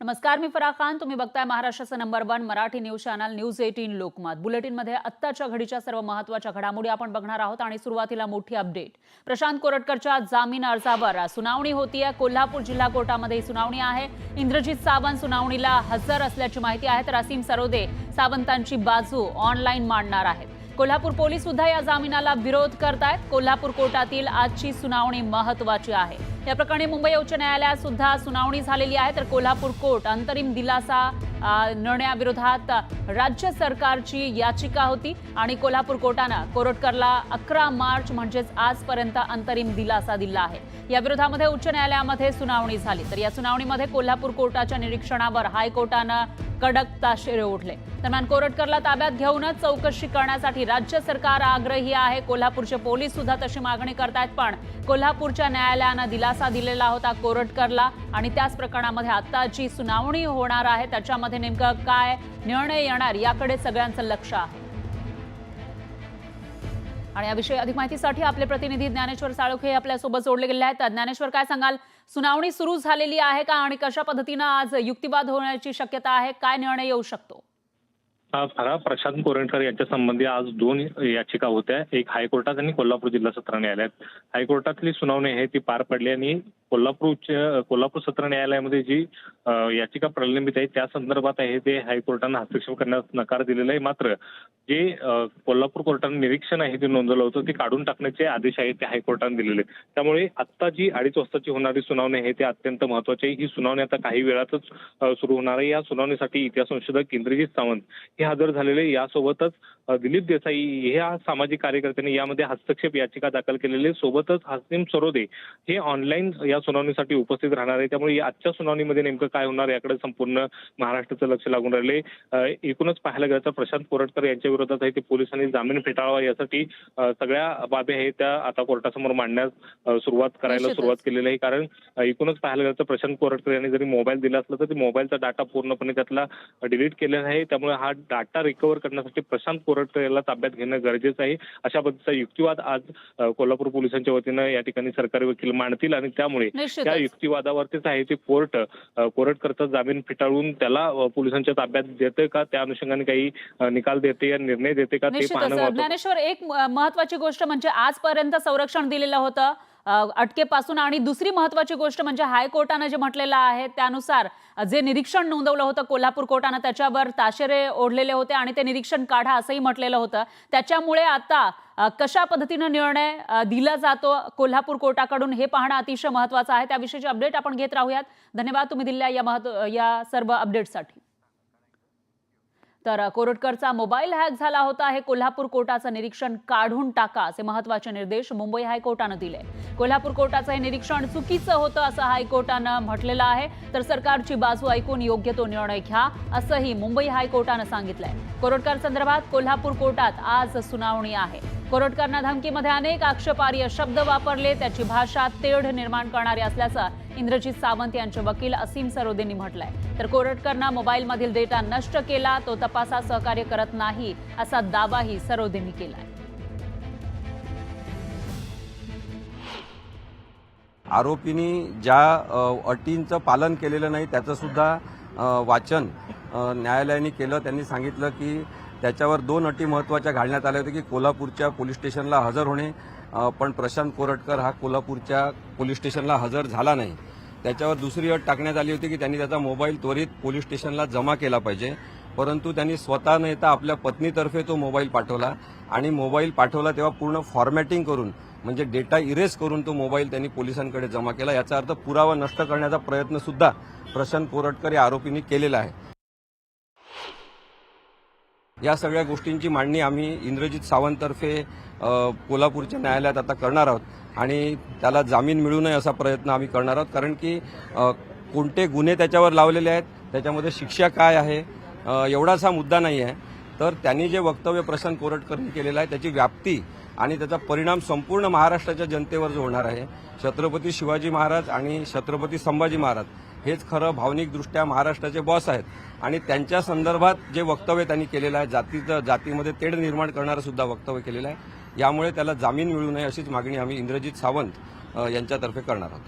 नमस्कार, मी फराह खान. तुम्ही बघताय महाराष्ट्राचं number 1 Marathi news channel news 18 Lokmat. बुलेटिनमध्ये आत्ताच्या घडीच्या सर्व महत्त्वाच्या घडामोडी आपण बघणार आहोत आणि सुरुवातीला मोठी अपडेट. प्रशांत कोरटकरच्या जामीन अर्जावर सुनावणी होतीये. कोल्हापूर जिल्हा कोर्टामध्ये ही सुनावणी आहे. इंद्रजित सावंत सुनावणीला हजर असल्याची माहिती आहे, तर असीम सरोदे सावंतांची बाजू ऑनलाईन मांडणार आहेत. कोल्हापूर पोलीस सुद्धा या जामिनाला विरोध करतायत. कोल्हापूर कोर्टातील आजची सुनावणी महत्त्वाची आहे. या प्रकरणी मुंबई उच्च न्यायालयात सुद्धा सुनावणी झालेली आहे, तर कोल्हापूर कोर्ट अंतरिम दिलासा निर्णयाविरोधात राज्य सरकारची याचिका होती आणि कोल्हापूर कोर्टानं कोरटकरला 11 मार्च म्हणजेच आजपर्यंत अंतरिम दिलासा दिला आहे. या विरोधामध्ये उच्च न्यायालयामध्ये सुनावणी झाली, तर या सुनावणीमध्ये कोल्हापूर कोर्टाच्या निरीक्षणावर हायकोर्टानं कडक ताशेरे ओढले. दरम्यान कोरटकरला ताब्यात घेऊनच चौकशी करण्यासाठी राज्य सरकार आग्रही आहे. कोल्हापूरचे पोलीस सुद्धा तशी मागणी करतायत, पण कोल्हापूरच्या न्यायालयानं दिलासा दिलेला होता कोरटकरला आणि त्याच प्रकरणामध्ये आता जी सुनावणी होणार आहे त्याच्यामध्ये नेमकं काय निर्णय येणार याकडे सगळ्यांचं लक्ष आहे. आणि याविषयी अधिक माहितीसाठी आपले प्रतिनिधी ज्ञानेश्वर साळुखे आपल्यासोबत जोडले गेले आहेत. ज्ञानेश्वर, काय सांगाल? सुनावणी सुरू झालेली आहे का आणि कशा पद्धतीनं आज युक्तिवाद होण्याची शक्यता आहे? काय निर्णय येऊ शकतो? प्रशांत कोरटकर यांच्या संबंधी आज 2 याचिका होत्या. एक हायकोर्टात आणि कोल्हापूर जिल्हा सत्र न्यायालयात. हायकोर्टातली सुनावणी आहे ती पार पडली आणि कोल्हापूर सत्र न्यायालयामध्ये जी याचिका प्रलंबित आहे त्या संदर्भात आहे ते हायकोर्टानं हस्तक्षेप करण्यास नकार दिलेला आहे. मात्र जे कोल्हापूर कोर्टानं निरीक्षण आहे ते नोंदवलं होतं ते काढून टाकण्याचे आदेश आहेत ते हायकोर्टानं दिलेले. त्यामुळे आता जी 2:30 वाजताची होणारी सुनावणी आहे ती अत्यंत महत्वाची आहे. ही सुनावणी आता काही वेळातच सुरू होणार आहे. या सुनावणीसाठी इतिहास संशोधक इंद्रजित सावंत हे हजर झालेले. यासोबतच दिलीप देसाई ह्या सामाजिक कार्यकर्त्यांनी यामध्ये हस्तक्षेप याचिका दाखल केलेली. सोबतच असीम सरोदे हे ऑनलाईन या सुनावणीसाठी उपस्थित राहणार आहे. त्यामुळे आजच्या सुनावणीमध्ये नेमकं काय होणार याकडे संपूर्ण महाराष्ट्राचं लक्ष लागून राहिले. एकूणच पाहायला गेलं तर प्रशांत कोरटकर यांच्या विरोधात आहे ते पोलिसांनी जामीन फेटाळावा यासाठी सगळ्या बाबी आहेत त्या आता कोर्टासमोर मांडण्यास सुरुवात केलेली आहे. कारण एकूणच पाहायला गेलं तर प्रशांत कोरटकर यांनी जरी मोबाईल दिला असला तर मोबाईलचा डाटा पूर्णपणे त्यातला डिलीट केलेला आहे. त्यामुळे हा डाटा रिकव्हर करण्यासाठी प्रशांत कोरटकर याला ताब्यात घेणं गरजेचं आहे. अशा पद्धतीचा युक्तिवाद आज कोल्हापूर पोलिसांच्या वतीनं या ठिकाणी सरकारी वकील मांडतील आणि त्यामुळे त्या युक्तिवादावरतीच आहे ते कोरटकरचा जामीन फेटाळून त्याला पोलिसांच्या ताब्यात देते का, त्या अनुषंगाने काही निकाल देते या निर्णय देते का ते पाहणं. ज्ञानेश्वर, एक महत्वाची गोष्ट म्हणजे आजपर्यंत संरक्षण दिलेलं होतं अटकेपासून आणि दुसरी महत्वाची गोष्ट म्हणजे हायकोर्टानं जे म्हटलेलं आहे त्यानुसार जे निरीक्षण नोंदवलं होतं कोल्हापूर कोर्टानं त्याच्यावर ताशेरे ओढलेले होते आणि ते निरीक्षण काढा असंही म्हटलेलं होतं. त्याच्यामुळे आता कशा पद्धतीनं निर्णय दिला जातो कोल्हापूर कोर्टाकडून हे पाहणं अतिशय महत्वाचं आहे. त्याविषयीची अपडेट आपण घेत राहूयात. धन्यवाद तुम्ही दिलेल्या या सर्व अपडेटसाठी. तर कोरटकरचा मोबाईल हॅक झाला होता हे कोल्हापूर कोर्टाचं निरीक्षण काढून टाका असे महत्त्वाचे निर्देश मुंबई हायकोर्टानं दिले. कोल्हापूर कोर्टाचं हे निरीक्षण चुकीचं होतं असं हायकोर्टानं म्हटलेलं आहे, तर सरकारची बाजू ऐकून योग्य तो निर्णय घ्या असंही मुंबई हायकोर्टानं सांगितलंय. कोरटकर संदर्भात कोल्हापूर कोर्टात आज सुनावणी आहे. कोरटकरनं धमकीमध्ये अनेक आक्षेपार्ह शब्द वापरले, त्याची भाषा तेढ निर्माण करणारी असल्याचं इंद्रजित सावंत यांचे वकील असीम सरोदेंनी म्हटलंय. तर कोरटकरनं मोबाईलमधील डेटा नष्ट केला, तो तपासात सहकार्य करत नाही असा दावाही सरोदेंनी केलाय. आरोपींनी ज्या अटींचं पालन केलेलं नाही त्याचं सुद्धा वाचन न्यायालयाने केलं. त्यांनी सांगितलं की त्याच्यावर 2 अटी महत्त्वाच्या घालण्यात आल्या होत्या की कोल्हापूरच्या पोलीस स्टेशनला हजर होणे, पण प्रशांत कोरटकर हा कोल्हापूरच्या पोलीस स्टेशनला हजर झाला नाही. त्याच्यावर दुसरी अट टाकण्यात आली होती की त्यांनी त्याचा मोबाईल त्वरित पोलीस स्टेशनला जमा केला पाहिजे, परंतु त्यांनी स्वतः न येता आपल्या पत्नीतर्फे तो मोबाईल पाठवला आणि मोबाईल पाठवला तेव्हा पूर्ण फॉर्मॅटिंग करून म्हणजे डेटा इरेज करून तो मोबाईल त्यांनी पोलिसांकडे जमा केला. याचा अर्थ पुरावा नष्ट करण्याचा प्रयत्न सुद्धा प्रशांत कोरटकर या आरोपींनी केलेला आहे. या सगळ्या गोष्टींची मांडणी आम्ही इंद्रजित सावंततर्फे कोल्हापूरच्या न्यायालयात आता करणार आहोत आणि त्याला जामीन मिळू नये असा प्रयत्न आम्ही करणार आहोत. कारण की कोणते गुन्हे त्याच्यावर लावलेले आहेत, त्याच्यामध्ये शिक्षा काय आहे एवढाच हा मुद्दा नाही आहे. तर त्यांनी जे वक्तव्य प्रशांत कोरटकरनी केलेलं आहे त्याची व्याप्ती आणि त्याचा परिणाम संपूर्ण महाराष्ट्राच्या जनतेवर जो होणार आहे. छत्रपती शिवाजी महाराज आणि छत्रपती संभाजी महाराज हेच खरं भावनिकदृष्ट्या महाराष्ट्राचे बॉस आहेत आणि त्यांच्या संदर्भात जे वक्तव्य त्यांनी केलेलं आहे जातीमध्ये तेढ निर्माण करणारं सुद्धा वक्तव्य केलेलं आहे. यामुळे त्याला जामीन मिळू नये अशीच मागणी आम्ही इंद्रजित सावंत यांच्यातर्फे करणार आहोत.